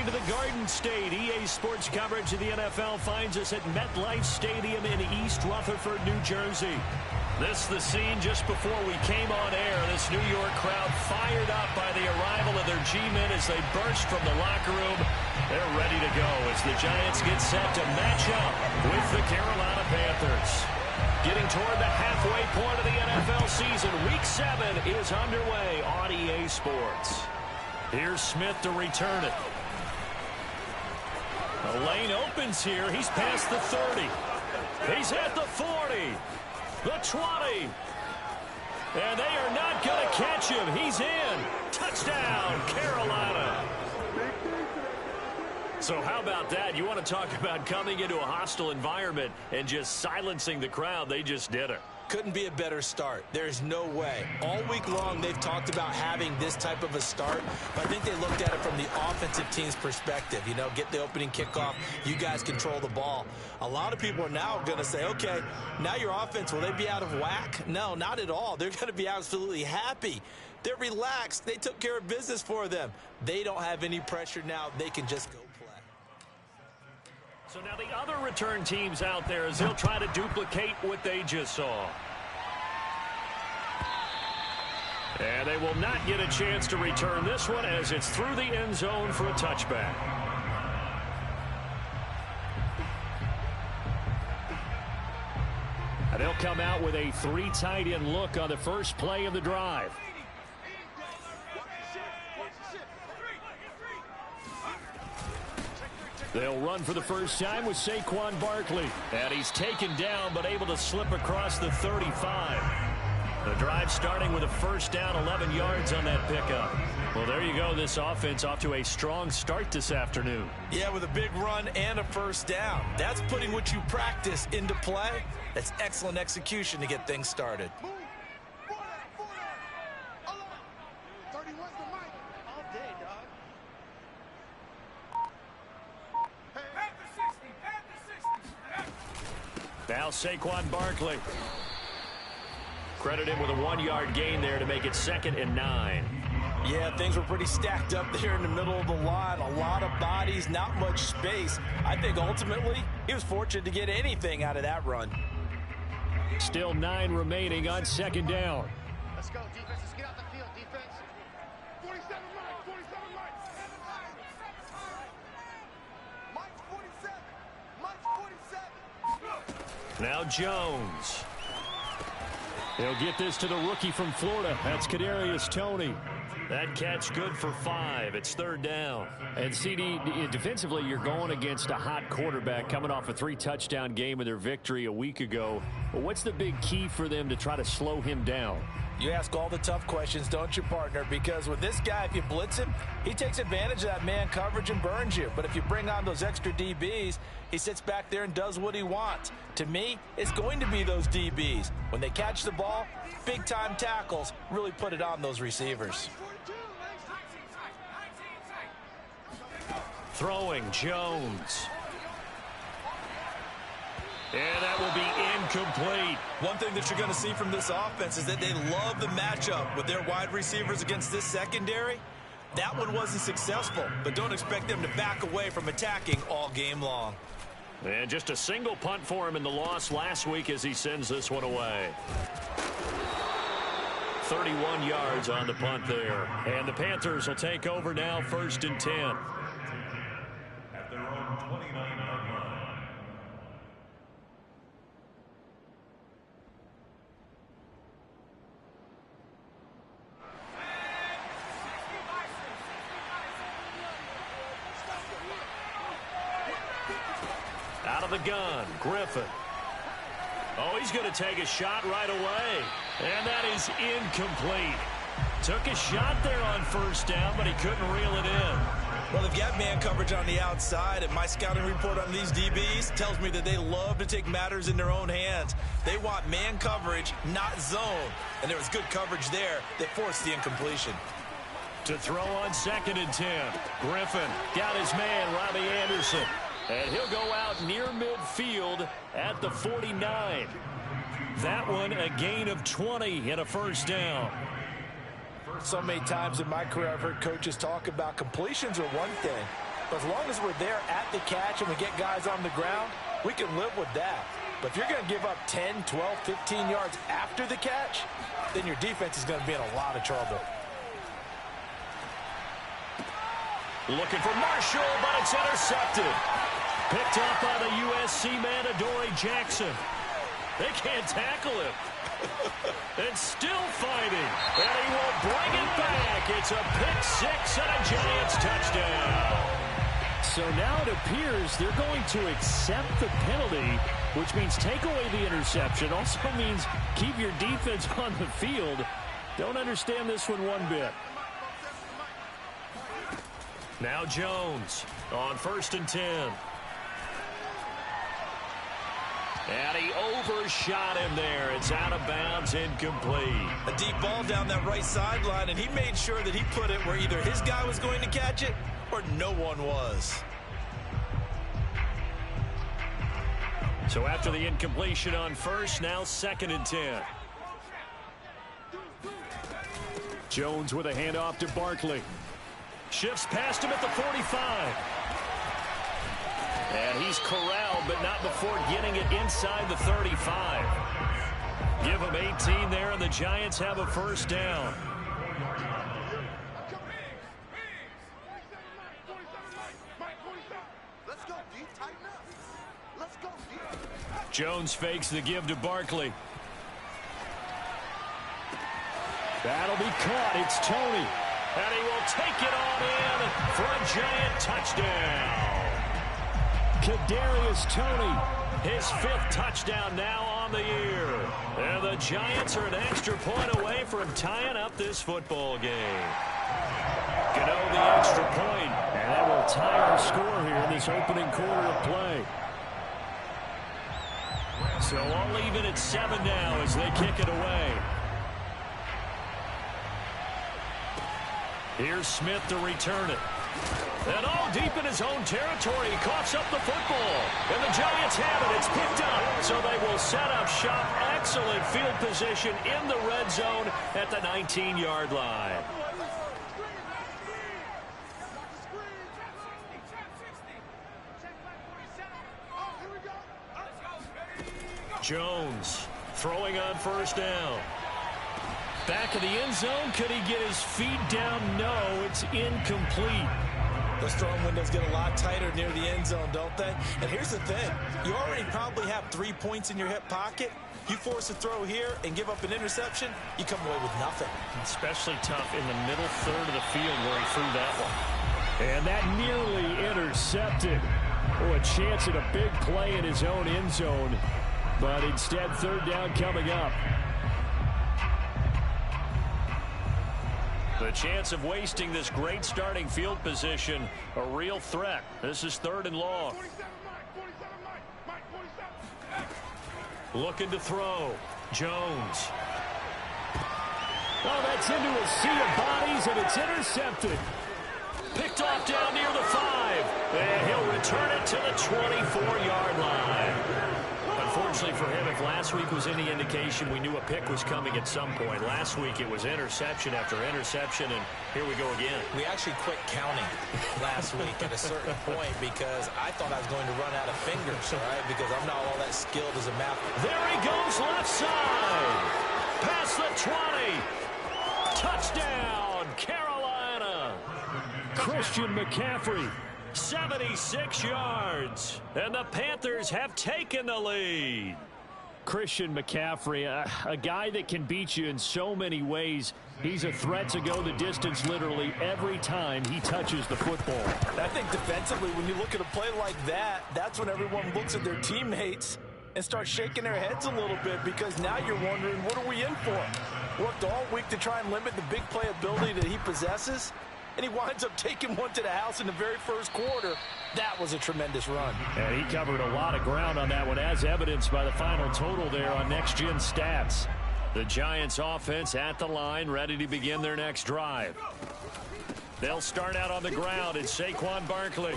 To the Garden State. EA Sports coverage of the NFL finds us at MetLife Stadium in East Rutherford, New Jersey. This the scene just before we came on air. This New York crowd fired up by the arrival of their G-men as they burst from the locker room. They're ready to go as the Giants get set to match up with the Carolina Panthers. Getting toward the halfway point of the NFL season, Week 7 is underway on EA Sports. Here's Smith to return it. The lane opens here. He's past the 30. He's at the 40. The 20. And they are not going to catch him. He's in. Touchdown, Carolina. So how about that? You want to talk about coming into a hostile environment and just silencing the crowd. They just did it. Couldn't be a better start. There's no way. All week long, they've talked about having this type of a start, but I think they looked at it from the offensive team's perspective. You know, get the opening kickoff. You guys control the ball. A lot of people are now going to say, okay, now your offense, will they be out of whack? No, not at all. They're going to be absolutely happy. They're relaxed. They took care of business for them. They don't have any pressure now. They can just go play. So now the other return teams out there as they'll try to duplicate what they just saw. And they will not get a chance to return this one as it's through the end zone for a touchback. And they'll come out with a 3 tight end look on the first play of the drive. They'll run for the first time with Saquon Barkley. And he's taken down but able to slip across the 35. The drive starting with a first down, 11 yards on that pickup. Well, there you go. This offense off to a strong start this afternoon. Yeah, with a big run and a first down. That's putting what you practice into play. That's excellent execution to get things started. Now Saquon Barkley. Credit him with a 1-yard gain there to make it 2nd and 9. Yeah, things were pretty stacked up there in the middle of the line. A lot of bodies, not much space. I think ultimately he was fortunate to get anything out of that run. Still 9 remaining on 2nd down. Let's go, defense. Let's get out the field, defense. 47 Mike, 47 Mike. Mike 47. Mike 47. Now Jones. He'll get this to the rookie from Florida. That's Kadarius Toney. That catch good for 5. It's 3rd down. And CD, defensively, you're going against a hot quarterback coming off a 3-touchdown game in their victory a week ago. Well, what's the big key for them to try to slow him down? You ask all the tough questions, don't you, partner? Because with this guy, if you blitz him, he takes advantage of that man coverage and burns you. But if you bring on those extra DBs, he sits back there and does what he wants. To me, it's going to be those DBs. When they catch the ball, big-time tackles really put it on those receivers. Throwing Jones. And that will be incomplete. One thing that you're going to see from this offense is that they love the matchup with their wide receivers against this secondary. That one wasn't successful, but don't expect them to back away from attacking all game long. And just a single punt for him in the loss last week as he sends this one away. 31 yards on the punt there. And the Panthers will take over now, 1st and 10. At their own 29-yard line. Out of the gun, Griffin. Oh, he's going to take a shot right away. And that is incomplete. Took a shot there on 1st down, but he couldn't reel it in. Well, they've got man coverage on the outside, and my scouting report on these DBs tells me that they love to take matters in their own hands. They want man coverage, not zone. And there was good coverage there that forced the incompletion. To throw on 2nd and 10. Griffin got his man, Robbie Anderson. And he'll go out near midfield at the 49. That one a gain of 20 and a 1st down. So many times in my career I've heard coaches talk about completions are one thing. But as long as we're there at the catch and we get guys on the ground, we can live with that. But if you're going to give up 10, 12, 15 yards after the catch, then your defense is going to be in a lot of trouble. Looking for Marshall, but it's intercepted. Picked up by the USC man, Adoree Jackson. They can't tackle him. And still fighting. And he will bring it back. It's a pick-6 and a Giants touchdown. So now it appears they're going to accept the penalty, which means take away the interception. Also means keep your defense on the field. Don't understand this one bit. Now Jones on 1st and 10. And he overshot him there. It's out of bounds, incomplete. A deep ball down that right sideline, and he made sure that he put it where either his guy was going to catch it or no one was. So after the incompletion on 1st, now 2nd and 10. Jones with a handoff to Barkley. Shifts past him at the 45. And he's corralled, but not before getting it inside the 35. Give him 18 there, and the Giants have a 1st down. Let's go deep, tighten up. Let's go deep. Jones fakes the give to Barkley. That'll be caught. It's Toney. And he will take it on in for a Giant touchdown. Kadarius Toney, his 5th touchdown now on the year. And the Giants are an extra point away from tying up this football game. Gano the extra point, and that will tie our score here in this opening quarter of play. So all even at 7 now as they kick it away. Here's Smith to return it. And all deep in his own territory, he coughs up the football. And the Giants have it. It's picked up. So they will set up shop. Excellent field position in the red zone at the 19-yard line. Jones throwing on first down. Back of the end zone. Could he get his feet down? No, it's incomplete. Those throwing windows get a lot tighter near the end zone, don't they? And here's the thing. You already probably have 3 points in your hip pocket. You force a throw here and give up an interception, you come away with nothing. Especially tough in the middle third of the field where he threw that one. And that nearly intercepted. Oh, a chance at a big play in his own end zone. But instead, 3rd down coming up. The chance of wasting this great starting field position, a real threat. This is 3rd and long. Looking to throw. Jones. Oh, that's into a sea of bodies, and it's intercepted. Picked off down near the 5. And he'll return it to the 24-yard line. Unfortunately for him, if last week was any indication, we knew a pick was coming at some point. Last week it was interception after interception, and here we go again. We actually quit counting last week at a certain point because I thought I was going to run out of fingers, all right, because I'm not all that skilled as a math. There he goes left side. Past the 20. Touchdown, Carolina. Christian McCaffrey. 76 yards, and the Panthers have taken the lead. Christian McCaffrey, a guy that can beat you in so many ways. He's a threat to go the distance literally every time he touches the football. I think defensively, when you look at a play like that, that's when everyone looks at their teammates and starts shaking their heads a little bit because now you're wondering, what are we in for? Worked all week to try and limit the big play ability that he possesses. And he winds up taking one to the house in the very first quarter. That was a tremendous run. And he covered a lot of ground on that one, as evidenced by the final total there on Next Gen Stats. The Giants offense at the line, ready to begin their next drive. They'll start out on the ground. It's Saquon Barkley.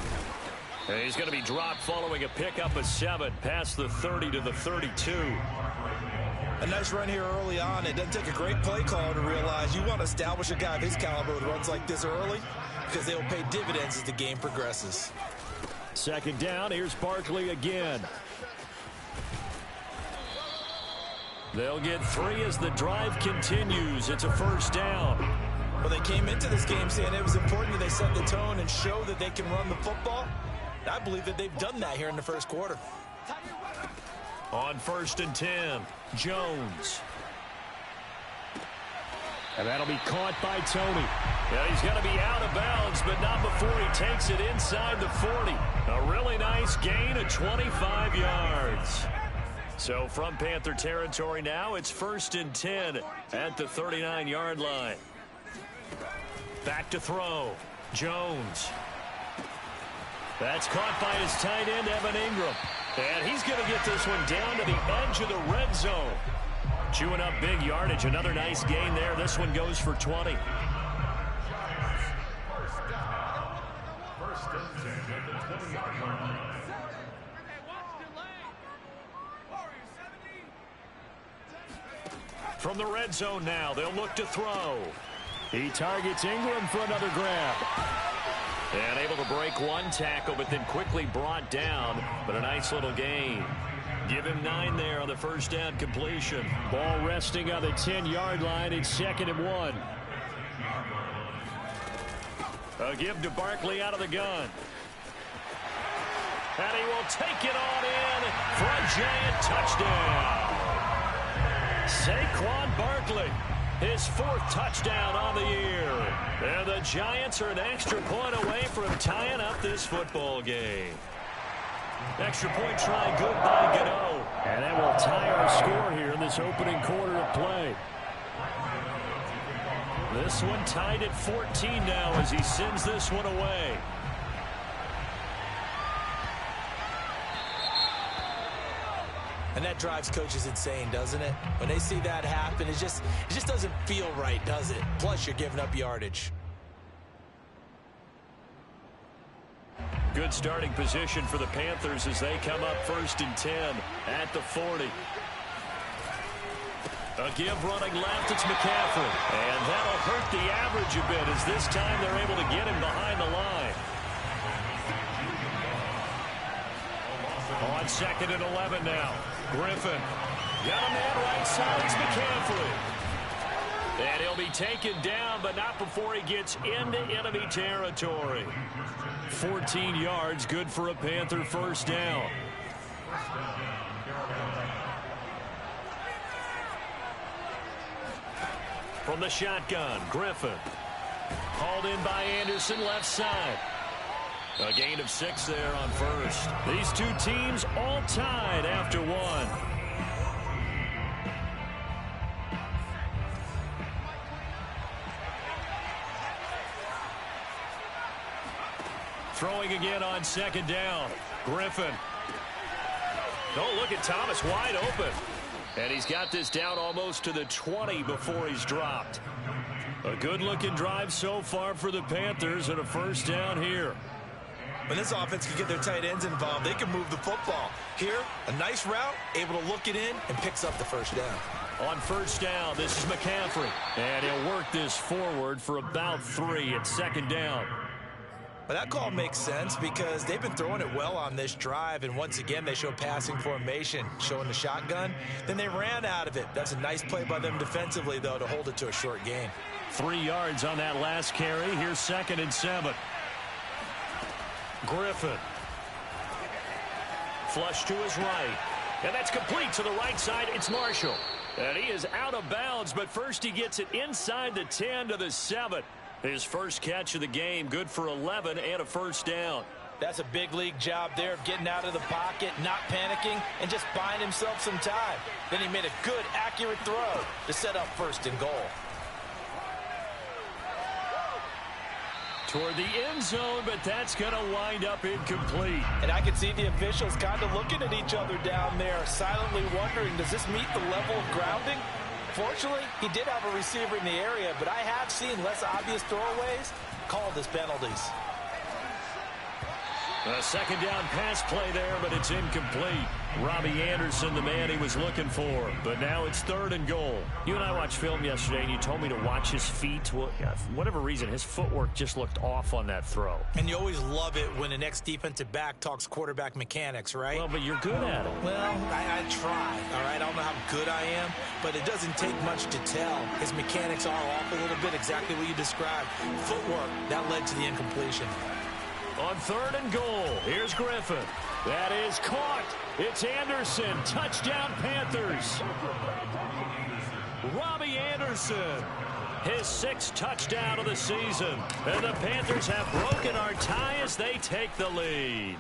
And he's going to be dropped following a pickup of 7 past the 30 to the 32. A nice run here early on. It doesn't take a great play caller to realize you want to establish a guy of his caliber with runs like this early because they will pay dividends as the game progresses. 2nd down. Here's Barkley again. They'll get 3 as the drive continues. It's a 1st down. Well, they came into this game saying it was important that they set the tone and show that they can run the football. I believe that they've done that here in the first quarter. On 1st and 10, Jones. And that'll be caught by Toney. Yeah, he's going to be out of bounds, but not before he takes it inside the 40. A really nice gain of 25 yards. So from Panther territory now, it's 1st and 10 at the 39-yard line. Back to throw. Jones. That's caught by his tight end, Evan Ingram. And he's going to get this one down to the edge of the red zone. Chewing up big yardage. Another nice gain there. This one goes for 20. From the red zone now, they'll look to throw. He targets Ingram for another grab. And able to break one tackle, but then quickly brought down. But a nice little gain. Give him 9 there on the 1st down completion. Ball resting on the 10-yard line. It's 2nd and 1. A give to Barkley out of the gun. And he will take it on in for a Giant touchdown. Saquon Barkley, his 4th touchdown on the year. And the Giants are an extra point away from tying up this football game. Extra point try good by Gano. And that will tie our score here in this opening quarter of play. This one tied at 14 now as he sends this one away. And that drives coaches insane, doesn't it? When they see that happen, it just doesn't feel right, does it? Plus, you're giving up yardage. Good starting position for the Panthers as they come up 1st and 10 at the 40. A give running left, it's McCaffrey. And that'll hurt the average a bit as this time they're able to get him behind the line. On 2nd and 11 now. Griffin. Got a man right side, it's McCaffrey. And he'll be taken down, but not before he gets into enemy territory. 14 yards, good for a Panther first down. From the shotgun, Griffin. Hauled in by Anderson, left side. A gain of 6 there on first. These two teams all tied after one. Throwing again on 2nd down. Griffin. Oh, look at Thomas wide open. And he's got this down almost to the 20 before he's dropped. A good-looking drive so far for the Panthers and a first down here. When this offense can get their tight ends involved, they can move the football. Here, a nice route, able to look it in, and picks up the first down. On first down, this is McCaffrey. And he'll work this forward for about 3 at 2nd down. But that call makes sense because they've been throwing it well on this drive, and once again they show passing formation, showing the shotgun. Then they ran out of it. That's a nice play by them defensively, though, to hold it to a short gain. 3 yards on that last carry. Here's 2nd and 7. Griffin. Flush to his right. And that's complete to the right side. It's Marshall. And he is out of bounds, but first he gets it inside the 10 to the 7. His first catch of the game, good for 11 and a first down. That's a big league job there of getting out of the pocket, not panicking, and just buying himself some time. Then he made a good, accurate throw to set up 1st and goal. Toward the end zone, but that's going to wind up incomplete. And I can see the officials kind of looking at each other down there, silently wondering, does this meet the level of grounding? Fortunately, he did have a receiver in the area, but I have seen less obvious throwaways called as penalties. A 2nd down pass play there, but it's incomplete. Robbie Anderson, the man he was looking for. But now it's 3rd and goal. You and I watched film yesterday, and you told me to watch his feet. Well, for whatever reason, his footwork just looked off on that throw. And you always love it when the next defensive back talks quarterback mechanics, right? Well, but you're good at it. Well, I try, all right? I don't know how good I am, but it doesn't take much to tell. His mechanics are off a little bit, exactly what you described. Footwork, that led to the incompletion. On 3rd and goal, here's Griffin. That is caught. It's Anderson. Touchdown, Panthers. Robbie Anderson. His 6th touchdown of the season. And the Panthers have broken our tie as they take the lead.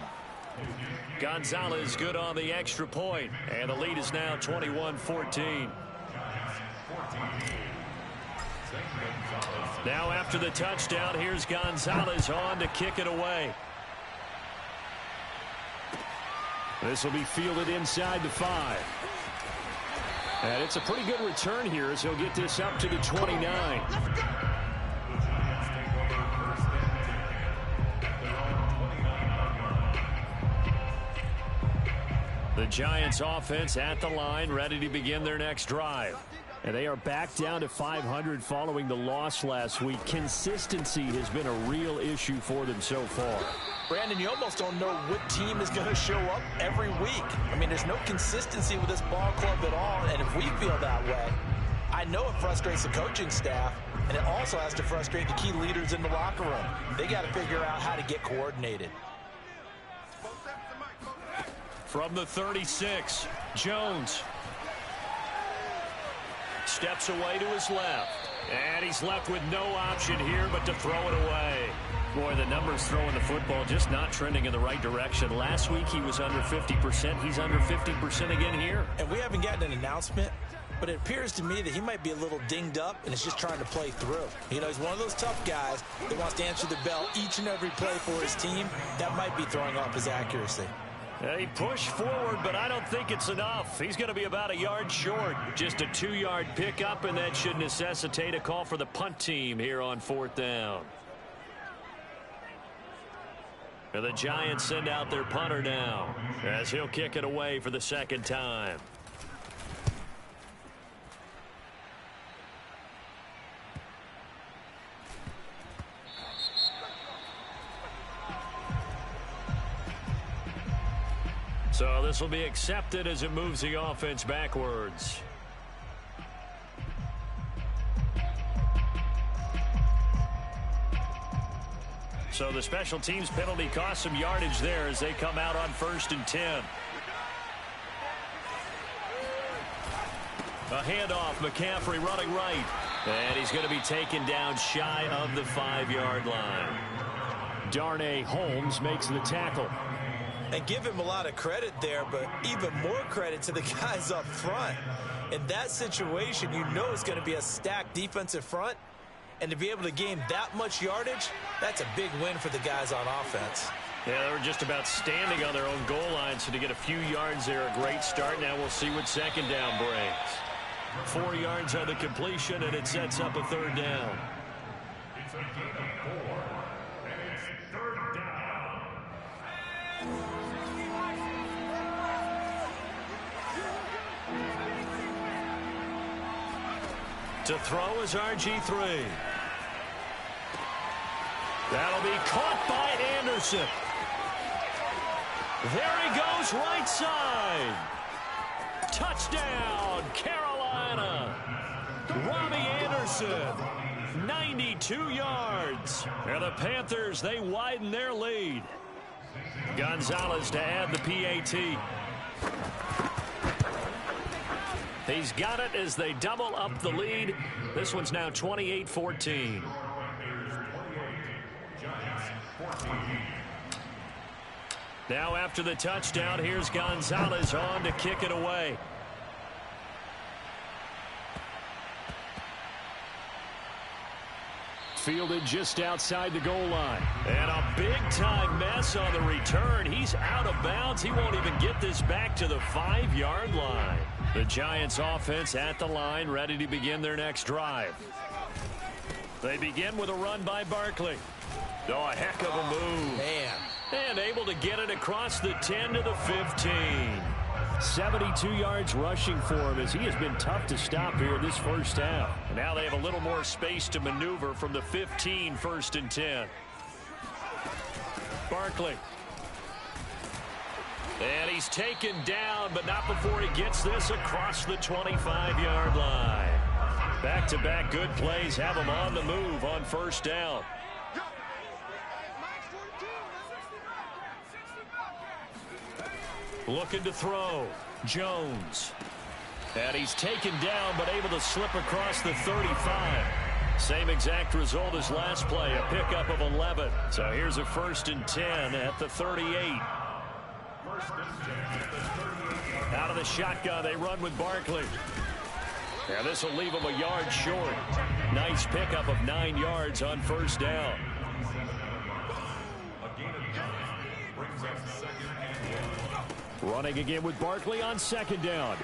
Gonzalez good on the extra point. And the lead is now 21-14. Now after the touchdown, here's Gonzalez on to kick it away. This will be fielded inside the 5. And it's a pretty good return here as he'll get this up to the 29. The Giants offense at the line, ready to begin their next drive. And they are back down to 500 following the loss last week. Consistency has been a real issue for them so far. Brandon, you almost don't know what team is going to show up every week. I mean, there's no consistency with this ball club at all, and if we feel that way, I know it frustrates the coaching staff, and it also has to frustrate the key leaders in the locker room. They got to figure out how to get coordinated. From the 36, Jones. Steps away to his left. And he's left with no option here but to throw it away. Boy, the numbers throwing the football just not trending in the right direction. Last week he was under 50%. He's under 50% again here. And we haven't gotten an announcement, but it appears to me that he might be a little dinged up and is just trying to play through. You know, he's one of those tough guys that wants to answer the bell each and every play for his team. That might be throwing off his accuracy. He pushed forward, but I don't think it's enough. He's going to be about a yard short. Just a 2-yard pickup, and that should necessitate a call for the punt team here on 4th down. And the Giants send out their punter now as he'll kick it away for the 2nd time. So this will be accepted as it moves the offense backwards. So the special teams penalty cost some yardage there as they come out on 1st and 10. A handoff, McCaffrey running right. And he's going to be taken down shy of the 5-yard line. Darnay Holmes makes the tackle. And give him a lot of credit there, but even more credit to the guys up front. In that situation, you know it's going to be a stacked defensive front. And to be able to gain that much yardage, that's a big win for the guys on offense. Yeah, they were just about standing on their own goal line, so to get a few yards there, a great start. Now we'll see what 2nd down brings. 4 yards on the completion, and it sets up a 3rd down. It's a gain of 4, and it's 3rd down. To throw is RG3. That'll be caught by Anderson. There he goes, right side. Touchdown, Carolina. Robbie Anderson, 92 yards. And the Panthers, they widen their lead. Gonzalez to add the PAT. He's got it as they double up the lead. This one's now 28-14. Now after the touchdown, here's Gonzalez on to kick it away. Fielded just outside the goal line. And a big-time mess on the return. He's out of bounds. He won't even get this back to the 5-yard line. The Giants offense at the line, ready to begin their next drive. They begin with a run by Barkley. Oh, a heck of a move. Man. And able to get it across the 10 to the 15. 72 yards rushing for him as he has been tough to stop here this first half. And now they have a little more space to maneuver from the 15, 1st and 10. Barkley. And he's taken down, but not before he gets this across the 25-yard line. Back-to-back good plays have him on the move on 1st down. Looking to throw. Jones. And he's taken down, but able to slip across the 35. Same exact result as last play, a pickup of 11. So here's a 1st and 10 at the 38. Out of the shotgun, they run with Barkley. And this will leave him a yard short. Nice pickup of 9 yards on 1st down. Running again with Barkley on 2nd down.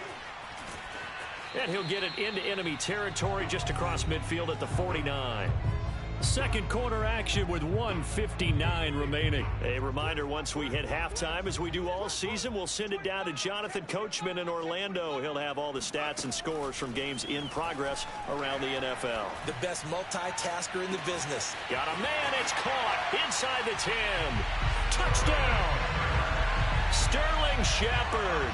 And he'll get it into enemy territory just across midfield at the 49. Second quarter action with 1:59 remaining. A reminder, once we hit halftime, as we do all season, we'll send it down to Jonathan Coachman in Orlando. He'll have all the stats and scores from games in progress around the NFL. The best multitasker in the business. Got a man, it's caught inside the 10. Touchdown! Sterling Shepard.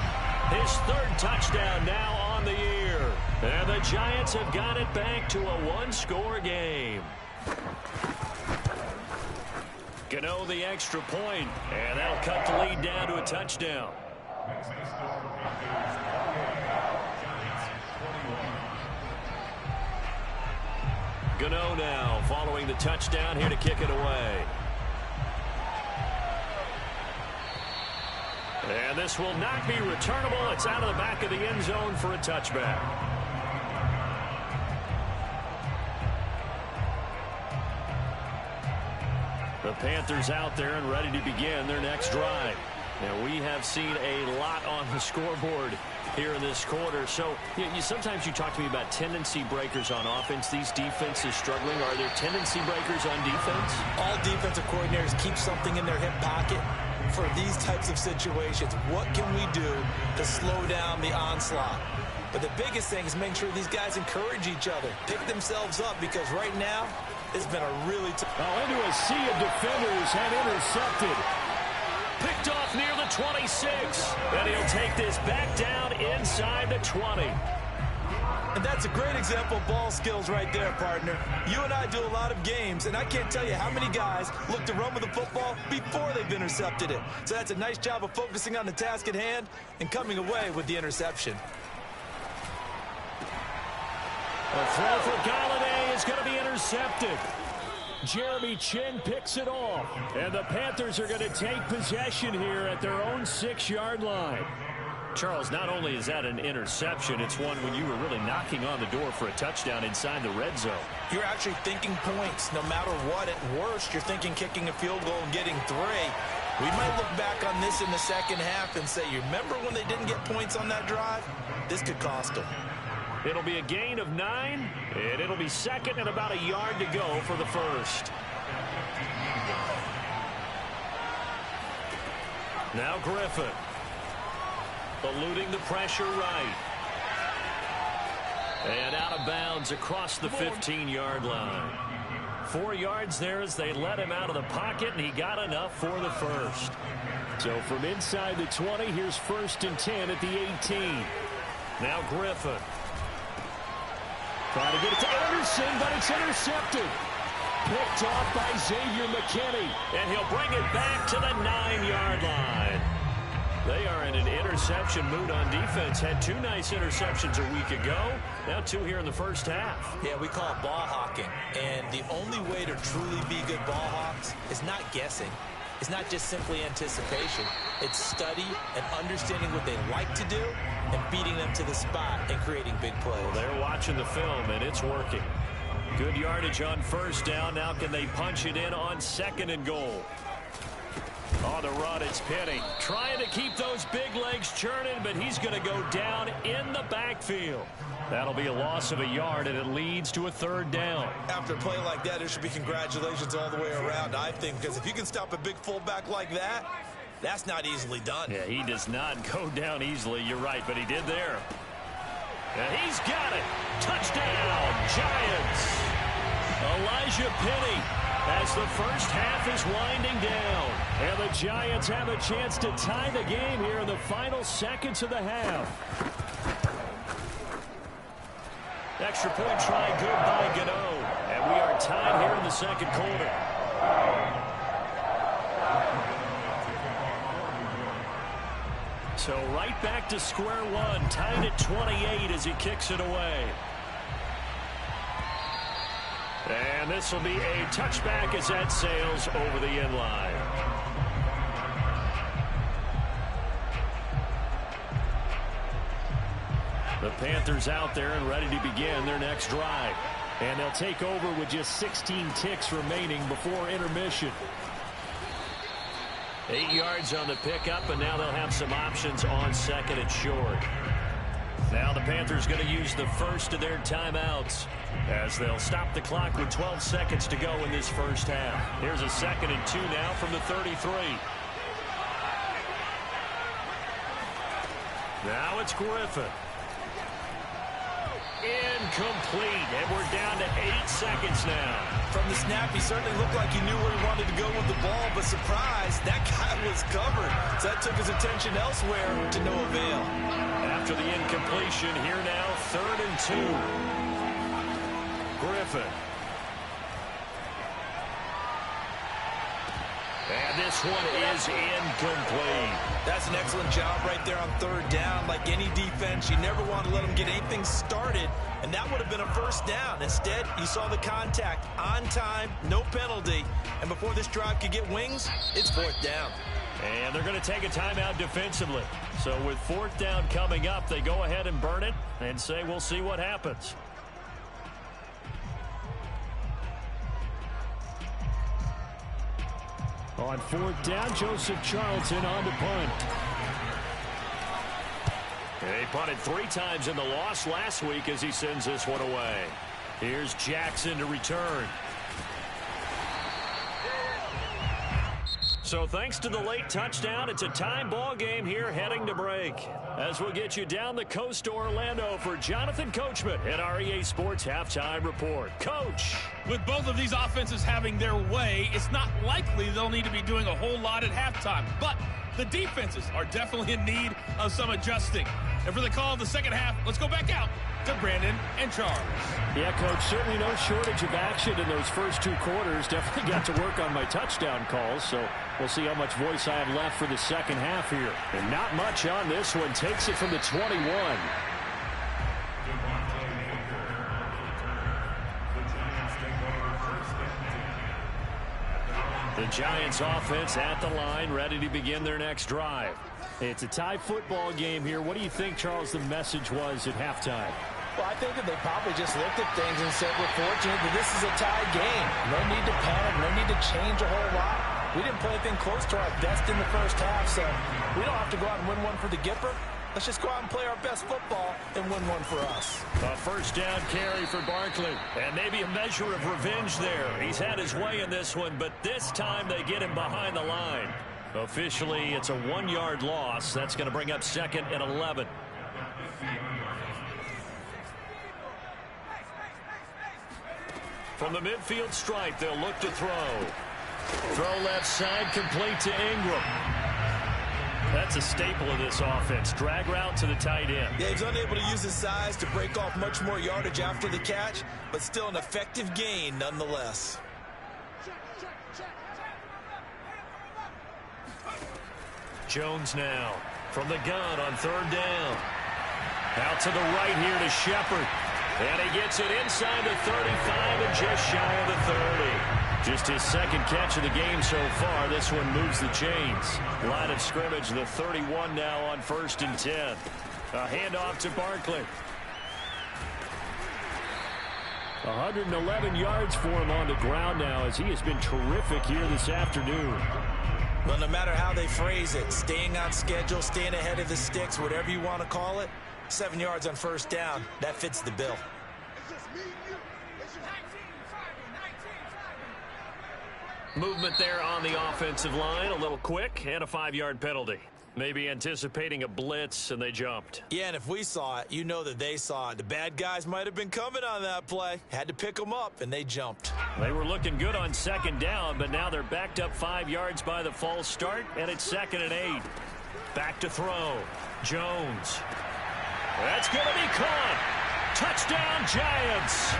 His 3rd touchdown now on the year. And the Giants have got it back to a 1-score game. Gano the extra point, and that'll cut the lead down to a touchdown. Gano now following the touchdown here to kick it away. And this will not be returnable. It's out of the back of the end zone for a touchback. The Panthers out there and ready to begin their next drive. Now, we have seen a lot on the scoreboard here in this quarter. So, sometimes you talk to me about tendency breakers on offense. These defenses struggling. Are there tendency breakers on defense? All defensive coordinators keep something in their hip pocket for these types of situations. What can we do to slow down the onslaught? But the biggest thing is making sure these guys encourage each other, pick themselves up, because right now it's been a really tough. Into a sea of defenders and intercepted. Picked off near the 26. And he'll take this back down inside the 20. And that's a great example of ball skills right there, partner. You and I do a lot of games, and I can't tell you how many guys look to run with the football before they've intercepted it. So that's a nice job of focusing on the task at hand and coming away with the interception. A throw for Galladay is going to be intercepted. Jeremy Chin picks it off. And the Panthers are going to take possession here at their own 6-yard line. Charles, not only is that an interception, it's one when you were really knocking on the door for a touchdown inside the red zone. You're actually thinking points no matter what. At worst, you're thinking kicking a field goal and getting 3. We might look back on this in the second half and say, you remember when they didn't get points on that drive? This could cost them. It'll be a gain of 9, and it'll be second and about a yard to go for the first. Now Griffin. Eluding the pressure right. And out of bounds across the 15-yard line. 4 yards there as they let him out of the pocket, and he got enough for the first. So from inside the 20, here's 1st and 10 at the 18. Now Griffin. Trying to get it to Anderson, but it's intercepted. Picked off by Xavier McKinney. And he'll bring it back to the 9-yard line. They are in an interception mood on defense. Had 2 nice interceptions a week ago. Now 2 here in the first half. Yeah, we call it ball hawking. And the only way to truly be good ball hawks is not guessing. It's not just simply anticipation. It's study and understanding what they like to do and beating them to the spot and creating big plays. Well, they're watching the film, and it's working. Good yardage on 1st down. Now can they punch it in on 2nd and goal? On the run, it's Penny. Trying to keep those big legs churning, but he's going to go down in the backfield. That'll be a loss of a yard, and it leads to a 3rd down. After a play like that, there should be congratulations all the way around, I think, because if you can stop a big fullback like that, that's not easily done. Yeah, he does not go down easily. You're right, but he did there. And he's got it. Touchdown, Giants. Elijah Penny as the first half is winding down. And the Giants have a chance to tie the game here in the final seconds of the half. Extra point try good by Gano. And we are tied here in the 2nd quarter. So right back to square one, tied at 28 as he kicks it away. And this will be a touchback as that sails over the end line. The Panthers out there and ready to begin their next drive. And they'll take over with just 16 ticks remaining before intermission. 8 yards on the pickup, and now they'll have some options on 2nd and short. Now the Panthers going to use the first of their timeouts as they'll stop the clock with 12 seconds to go in this first half. Here's a 2nd and 2 now from the 33. Now it's Griffin. Incomplete, and we're down to 8 seconds now. From the snap, he certainly looked like he knew where he wanted to go with the ball, but surprise, that guy was covered. So that took his attention elsewhere to no avail. After the incompletion, here now, 3rd and 2. Griffin. And this one is incomplete. That's an excellent job right there on 3rd down. Like any defense, you never want to let them get anything started, and that would have been a 1st down. Instead, you saw the contact on time, no penalty, and before this drive could get wings, it's 4th down. And they're going to take a timeout defensively. So with 4th down coming up, they go ahead and burn it and say we'll see what happens. On 4th down, Joseph Charlton on to punt. They punted 3 times in the loss last week as he sends this one away. Here's Jackson to return. So thanks to the late touchdown, it's a tie ball game here heading to break. As we'll get you down the coast to Orlando for Jonathan Coachman at our EA Sports Halftime Report. Coach. With both of these offenses having their way, it's not likely they'll need to be doing a whole lot at halftime. But the defenses are definitely in need of some adjusting. And for the call of the second half, let's go back out to Brandon and Charles. Yeah, Coach, certainly no shortage of action in those first 2 quarters. Definitely got to work on my touchdown calls, so we'll see how much voice I have left for the second half here. And not much on this one. Takes it from the 21. The Giants offense at the line, ready to begin their next drive. It's a tie football game here. What do you think, Charles, the message was at halftime? Well, I think that they probably just looked at things and said, we're fortunate that this is a tie game. No need to panic, no need to change a whole lot. We didn't play anything close to our best in the first half, so we don't have to go out and win one for the Gipper. Let's just go out and play our best football and win one for us. A 1st down carry for Barkley. And maybe a measure of revenge there. He's had his way in this one, but this time they get him behind the line. Officially, it's a 1-yard loss. That's going to bring up 2nd and 11. From the midfield stripe, they'll look to throw. Throw left side, complete to Ingram. That's a staple of this offense. Drag route to the tight end. Yeah, he's unable to use his size to break off much more yardage after the catch, but still an effective gain nonetheless. Jones now from the gun on 3rd down. Out to the right here to Shepard. And he gets it inside the 35 and just shy of the 30. Just his 2nd catch of the game so far. This one moves the chains. Line of scrimmage, the 31 now on 1st and 10. A handoff to Barkley. 111 yards for him on the ground now as he has been terrific here this afternoon. Well, no matter how they phrase it, staying on schedule, staying ahead of the sticks, whatever you want to call it, 7 yards on 1st down, that fits the bill. Movement there on the offensive line, a little quick, and a 5-yard penalty. Maybe anticipating a blitz, and they jumped. Yeah, and if we saw it, you know that they saw it. The bad guys might have been coming on that play. Had to pick them up, and they jumped. They were looking good on 2nd down, but now they're backed up 5 yards by the false start, and it's 2nd and 8. Back to throw. Jones. That's going to be caught. Touchdown, Giants.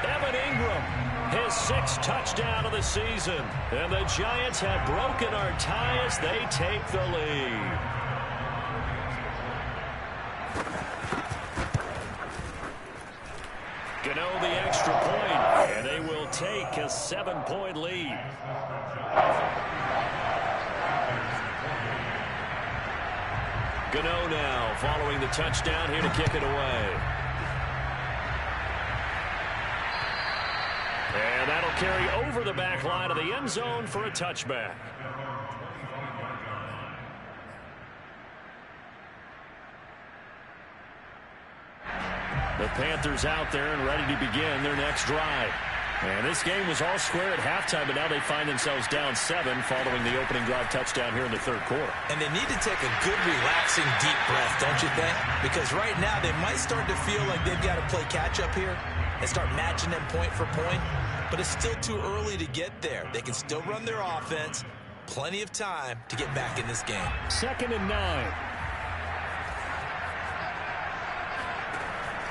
Evan Ingram. His 6th touchdown of the season. And the Giants have broken our tie as they take the lead. Gano the extra point, and they will take a 7-point lead. Gano now following the touchdown here to kick it away. And that'll carry over the back line of the end zone for a touchback. The Panthers out there and ready to begin their next drive. And this game was all square at halftime, but now they find themselves down 7 following the opening drive touchdown here in the 3rd quarter. And they need to take a good, relaxing, deep breath, don't you think? Because right now they might start to feel like they've got to play catch-up here and start matching them point for point. But it's still too early to get there. They can still run their offense. Plenty of time to get back in this game. 2nd and 9.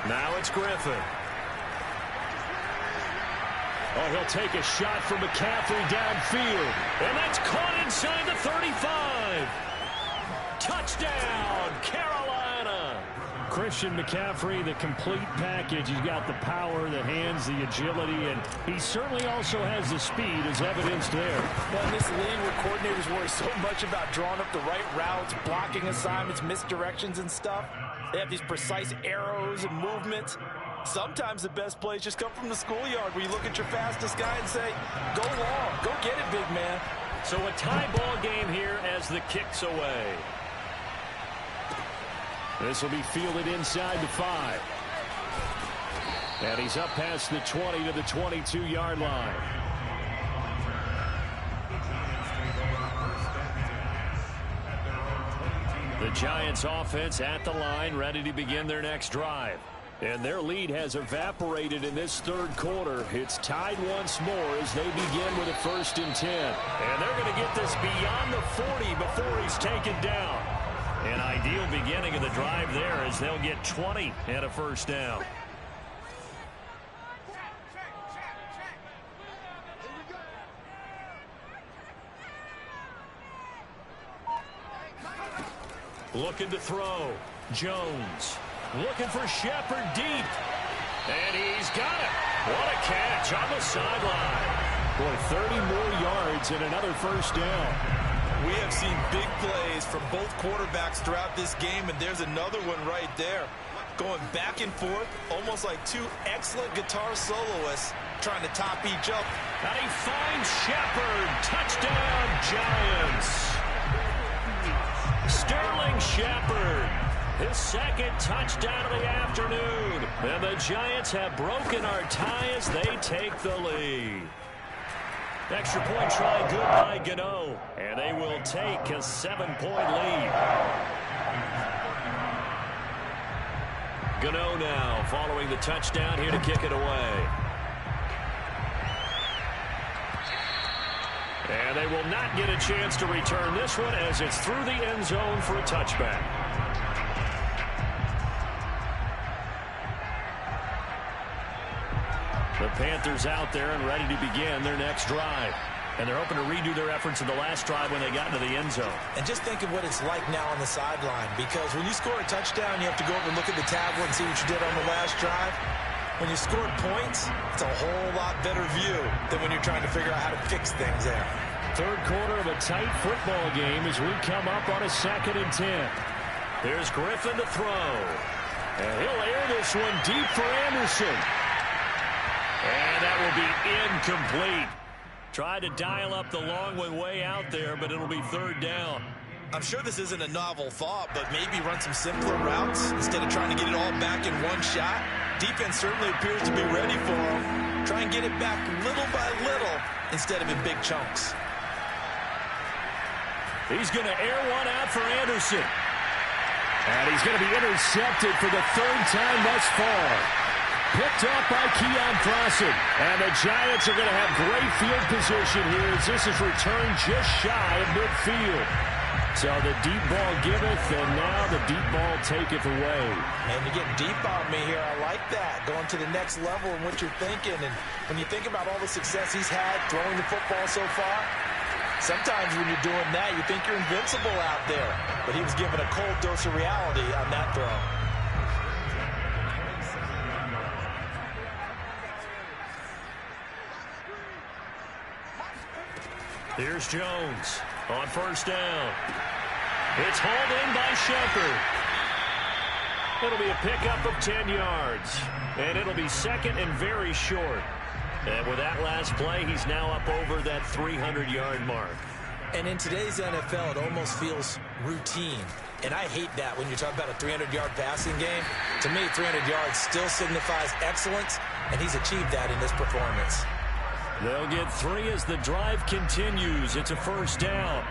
Now it's Griffin. Oh, he'll take a shot from McCaffrey downfield. And that's caught inside the 35. Touchdown, Carolina. Christian McCaffrey, the complete package. He's got the power, the hands, the agility, and he certainly also has the speed, as evidenced there. Well, in this league where coordinators worry so much about drawing up the right routes, blocking assignments, misdirections and stuff, they have these precise arrows and movements. Sometimes the best plays just come from the schoolyard where you look at your fastest guy and say, go long, go get it, big man. So a tie ball game here as the kick's away. This will be fielded inside the 5. And he's up past the 20 to the 22-yard line. The Giants offense at the line, ready to begin their next drive. And their lead has evaporated in this third quarter. It's tied once more as they begin with a 1st and 10. And they're going to get this beyond the 40 before he's taken down. An ideal beginning of the drive there as they'll get 20 and a 1st down. Looking to throw. Jones. Looking for Shepard deep. And he's got it. What a catch on the sideline. Boy, 30 more yards and another 1st down. We have seen big plays from both quarterbacks throughout this game, and there's another one right there. Going back and forth, almost like two excellent guitar soloists trying to top each other. And he finds Shepard. Touchdown, Giants. Sterling Shepard. His 2nd touchdown of the afternoon. And the Giants have broken our tie as they take the lead. Extra point try good by Gano. And they will take a 7-point lead. Gano now following the touchdown here to kick it away. And they will not get a chance to return this one as it's through the end zone for a touchback. The Panthers out there and ready to begin their next drive. And they're hoping to redo their efforts in the last drive when they got into the end zone. And just think of what it's like now on the sideline, because when you score a touchdown, you have to go over and look at the tablet and see what you did on the last drive. When you scored points, it's a whole lot better view than when you're trying to figure out how to fix things there. Third quarter of a tight football game as we come up on a 2nd and 10. There's Griffin to throw. And he'll air this one deep for Anderson. And that will be incomplete. Tried to dial up the long one way out there, but it'll be 3rd down. I'm sure this isn't a novel thought, but maybe run some simpler routes instead of trying to get it all back in one shot. Defense certainly appears to be ready for him. Try and get it back little by little instead of in big chunks. He's going to air one out for Anderson. And he's going to be intercepted for the 3rd time thus far. Picked up by Keon Clausen. And the Giants are going to have great field position here as this is returned just shy of midfield. So the deep ball giveth, and now the deep ball taketh away. And you get deep on me here. I like that. Going to the next level in what you're thinking. And when you think about all the success he's had throwing the football so far, sometimes when you're doing that, you think you're invincible out there. But he was given a cold dose of reality on that throw. Here's Jones on 1st down. It's hauled in by Shepard. It'll be a pickup of 10 yards. And it'll be 2nd and very short. And with that last play, he's now up over that 300-yard mark. And in today's NFL, it almost feels routine. And I hate that when you talk about a 300-yard passing game. To me, 300 yards still signifies excellence, and he's achieved that in this performance. They'll get 3 as the drive continues. It's a 1st down.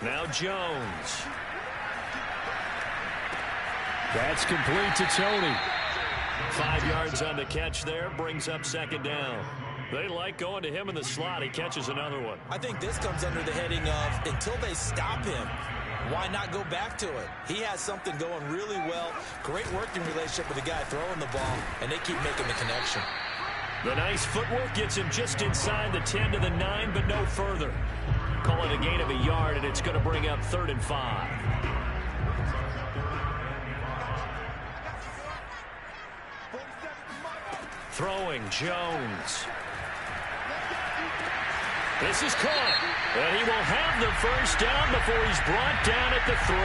Now Jones. That's complete to Tony. 5 yards on the catch there. Brings up 2nd down. They like going to him in the slot. He catches another one. I think this comes under the heading of until they stop him, why not go back to it? He has something going really well. Great working relationship with the guy throwing the ball, and they keep making the connection. The nice footwork gets him just inside the 10 to the 9, but no further. Call it a gain of a yard, and it's going to bring up 3rd and 5. Throwing, Jones. This is caught, and he will have the first down before he's brought down at the 3.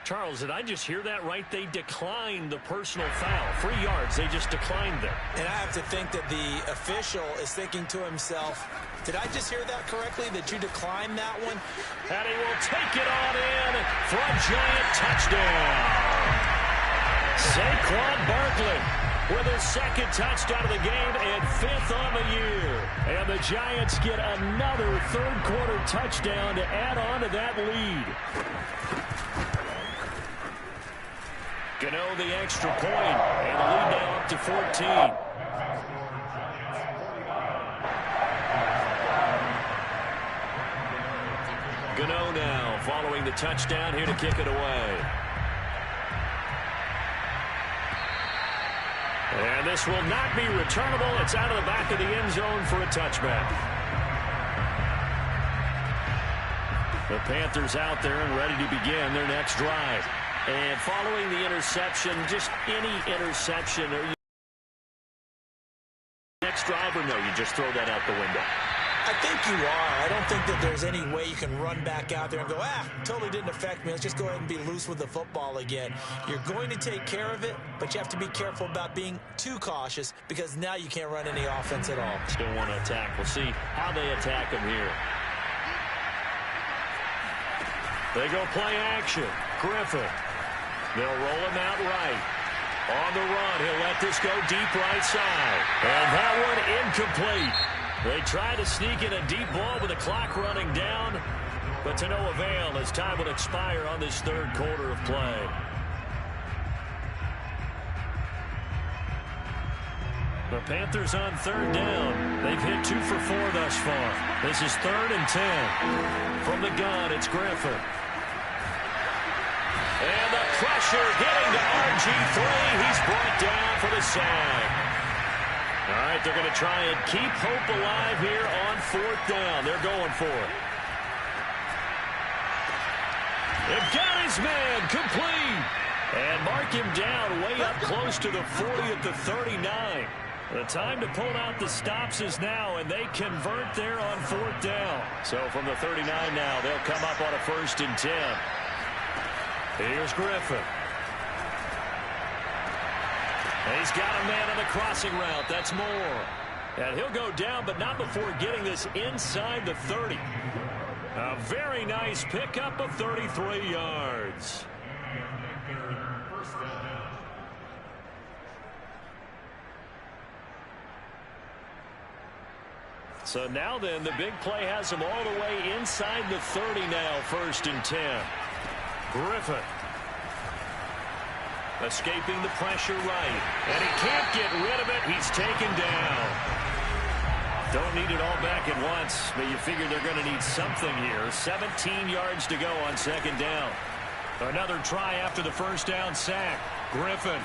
Charles, did I just hear that right? They declined the personal foul. 3 yards, they just declined them. And I have to think that the official is thinking to himself, did I just hear that correctly, that you declined that one? And he will take it on in for a Giant touchdown. Saquon Barkley with his 2nd touchdown of the game and 5th on the year. And the Giants get another 3rd quarter touchdown to add on to that lead. Gano the extra point, and the lead now up to 14. Gano now following the touchdown here to kick it away. And this will not be returnable. It's out of the back of the end zone for a touchback. The Panthers out there and ready to begin their next drive. And following the interception, just any interception, or next drive, or no, you just throw that out the window? I think you are. I don't think that there's any way you can run back out there and go, totally didn't affect me. Let's just go ahead and be loose with the football again. You're going to take care of it, but you have to be careful about being too cautious because now you can't run any offense at all. Still want to attack. We'll see how they attack him here. They go play action. Griffin. They'll roll him out right. On the run, he'll let this go deep right side. And that one incomplete. They try to sneak in a deep ball with the clock running down, but to no avail as time will expire on this 3rd quarter of play. The Panthers on 3rd down. They've hit 2 for 4 thus far. This is 3rd and 10. From the gun, it's Griffin. And the pressure getting to RG3. He's brought down for the sack. All right, they're going to try and keep hope alive here on 4th down. They're going for it. They've got his man complete. And mark him down way up close to the 40 at the 39. The time to pull out the stops is now, and they convert there on 4th down. So from the 39 now, they'll come up on a 1st and 10. Here's Griffin. And he's got a man on the crossing route. That's Moore. And he'll go down, but not before getting this inside the 30. A very nice pickup of 33 yards. So now then, the big play has him all the way inside the 30 now, 1st and 10. Griffin. Escaping the pressure right. And he can't get rid of it. He's taken down. Don't need it all back at once, but you figure they're going to need something here. 17 yards to go on 2nd down. Another try after the 1st down sack. Griffin.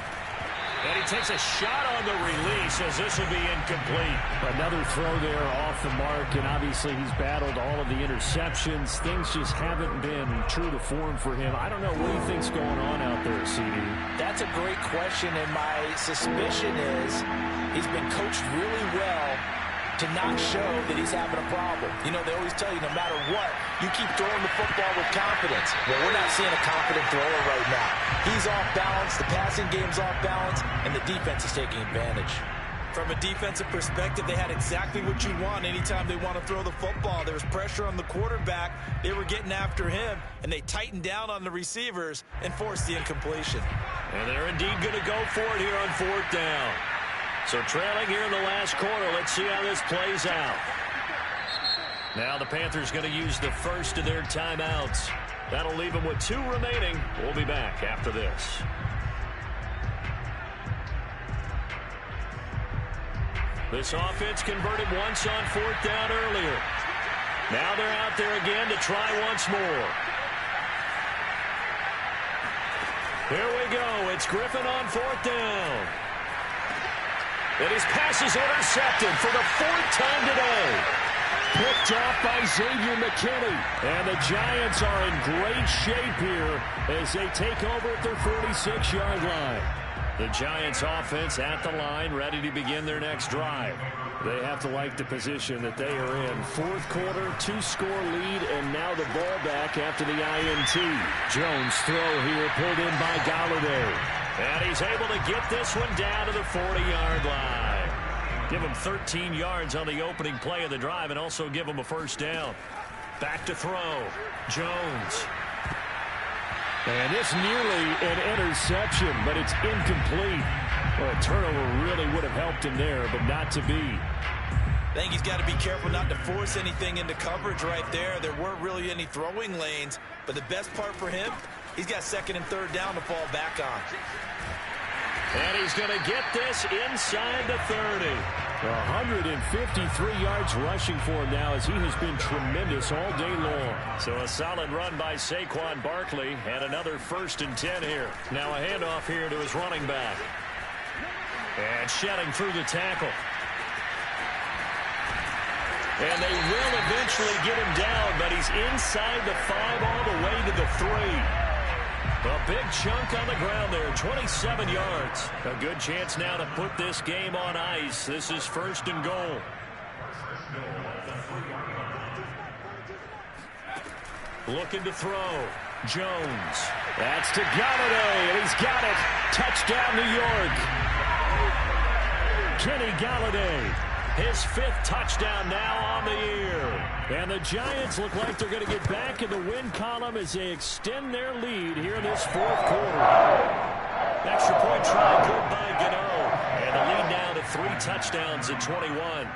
And he takes a shot on the release as this will be incomplete. Another throw there off the mark, and obviously he's battled all of the interceptions. Things just haven't been true to form for him. I don't know what he thinks going on out there, CD. That's a great question, and my suspicion is he's been coached really well to not show that he's having a problem. You know, they always tell you no matter what, you keep throwing the football with confidence. Well, we're not seeing a confident thrower right now. He's off balance, the passing game's off balance, and the defense is taking advantage. From a defensive perspective, they had exactly what you want anytime they want to throw the football. There was pressure on the quarterback. They were getting after him, and they tightened down on the receivers and forced the incompletion. And they're indeed going to go for it here on 4th down. So trailing here in the last quarter. Let's see how this plays out. Now the Panthers going to use the first of their timeouts. That'll leave them with 2 remaining. We'll be back after this. This offense converted once on 4th down earlier. Now they're out there again to try once more. Here we go. It's Griffin on 4th down. And his pass is intercepted for the 4th time today. Picked off by Xavier McKinney. And the Giants are in great shape here as they take over at their 46-yard line. The Giants offense at the line, ready to begin their next drive. They have to like the position that they are in. 4th quarter, 2-score lead, and now the ball back after the INT. Jones throw here, pulled in by Galladay. And he's able to get this one down to the 40-yard line. Give him 13 yards on the opening play of the drive and also give him a first down. Back to throw. Jones. And this nearly an interception, but it's incomplete. Well, a turnover really would have helped him there, but not to be. I think he's got to be careful not to force anything into coverage right there. There weren't really any throwing lanes, but the best part for him, he's got 2nd and 3rd down to fall back on. And he's going to get this inside the 30. 153 yards rushing for him now as he has been tremendous all day long. So a solid run by Saquon Barkley and another 1st and 10 here. Now a handoff here to his running back. And shedding through the tackle. And they will eventually get him down, but he's inside the 5 all the way to the 3. A big chunk on the ground there, 27 yards. A good chance now to put this game on ice. This is 1st and goal. Looking to throw. Jones. That's to Galladay, and he's got it. Touchdown, New York. Kenny Galladay. His 5th touchdown now on the year. And the Giants look like they're going to get back in the win column as they extend their lead here in this 4th quarter. Extra point try good by Gano. And the lead now to 3 touchdowns at 21.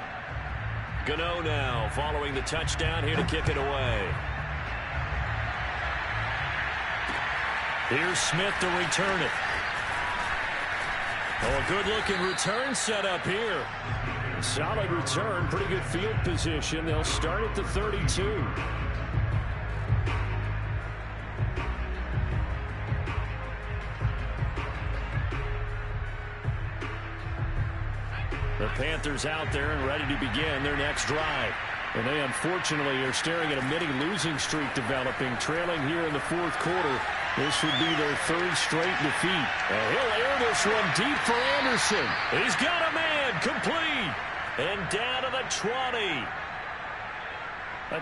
Gano now following the touchdown here to kick it away. Here's Smith to return it. Oh, a good-looking return set up here. Solid return, pretty good field position. They'll start at the 32. The Panthers out there and ready to begin their next drive. And they unfortunately are staring at a mini losing streak developing, trailing here in the 4th quarter. This would be their 3rd straight defeat. And he'll air this one deep for Anderson. He's got a man, complete. And down to the 20.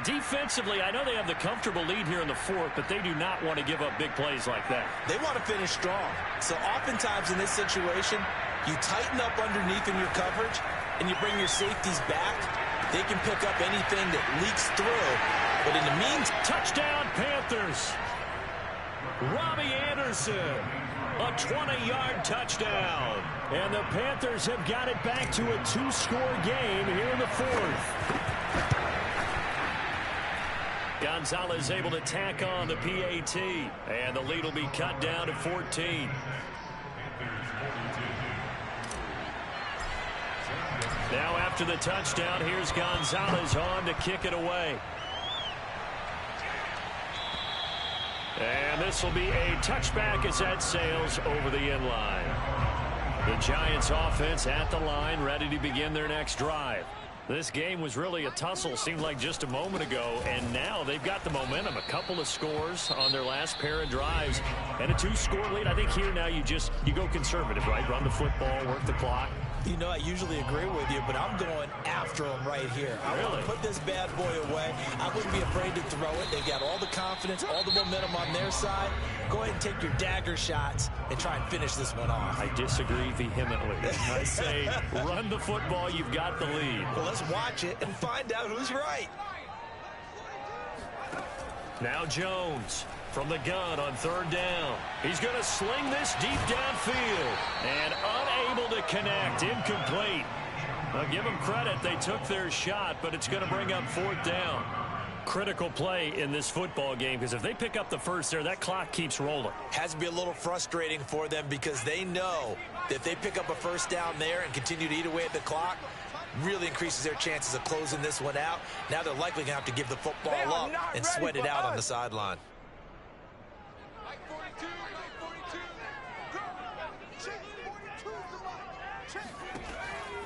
Defensively, I know they have the comfortable lead here in the 4th, but they do not want to give up big plays like that. They want to finish strong. So oftentimes in this situation, you tighten up underneath in your coverage, and you bring your safeties back. They can pick up anything that leaks through. But in the meantime, touchdown Panthers. Robbie Anderson. A 20-yard touchdown. And the Panthers have got it back to a 2-score game here in the 4th. Gonzalez able to tack on the PAT. And the lead will be cut down to 14. Now after the touchdown, here's Gonzalez on to kick it away. And this will be a touchback as that sails over the end line. The Giants offense at the line, ready to begin their next drive. This game was really a tussle, seemed like just a moment ago, and now they've got the momentum. A couple of scores on their last pair of drives, and a 2-score lead. I think here now you go conservative, right? Run the football, work the clock. You know, I usually agree with you, but I'm going after him right here. I want to put this bad boy away. I wouldn't be afraid to throw it. They've got all the confidence, all the momentum on their side. Go ahead and take your dagger shots and try and finish this one off. I disagree vehemently. I say run the football. You've got the lead. Well, let's watch it and find out who's right. Now Jones from the gun on 3rd down. He's going to sling this deep downfield and unable to connect. Incomplete. I'll give them credit. They took their shot, but it's going to bring up 4th down. Critical play in this football game because if they pick up the first there, that clock keeps rolling. Has to be a little frustrating for them because they know that if they pick up a first down there and continue to eat away at the clock, really increases their chances of closing this one out. Now they're likely going to have to give the football up and sweat it out on the sideline.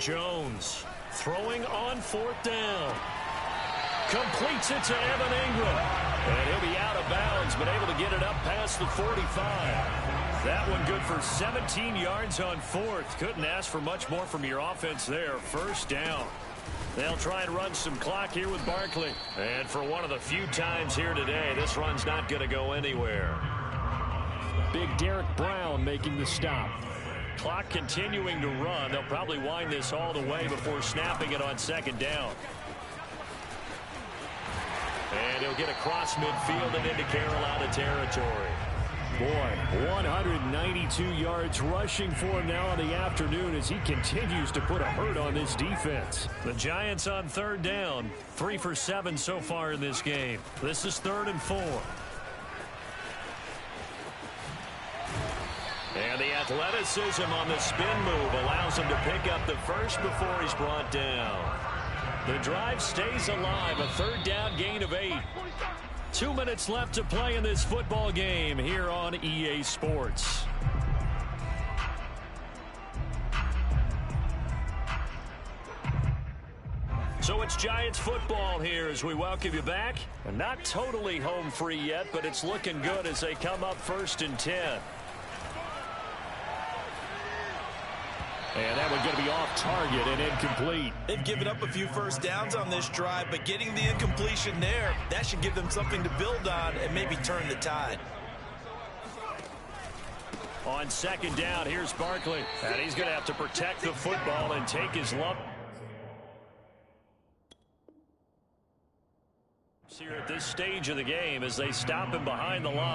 Jones throwing on 4th down. Completes it to Evan Ingram. And he'll be out of bounds, but able to get it up past the 45. That one good for 17 yards on 4th. Couldn't ask for much more from your offense there. 1st down. They'll try and run some clock here with Barkley. And for one of the few times here today, this run's not going to go anywhere. Big Derek Brown making the stop. Clock continuing to run. They'll probably wind this all the way before snapping it on 2nd down. And he'll get across midfield and into Carolina territory. Boy, 192 yards rushing for him now in the afternoon as he continues to put a hurt on this defense. The Giants on 3rd down. 3 for 7 so far in this game. This is 3rd and 4. And the athleticism on the spin move allows him to pick up the first before he's brought down. The drive stays alive. A 3rd down gain of 8. 2 minutes left to play in this football game here on EA Sports. So it's Giants football here as we welcome you back. Not totally home free yet, but it's looking good as they come up 1st and 10. And that one's going to be off target and incomplete. They've given up a few 1st downs on this drive, but getting the incompletion there, that should give them something to build on and maybe turn the tide. On 2nd down, here's Barkley. And he's going to have to protect the football and take his lump. Here at this stage of the game as they stop him behind the line.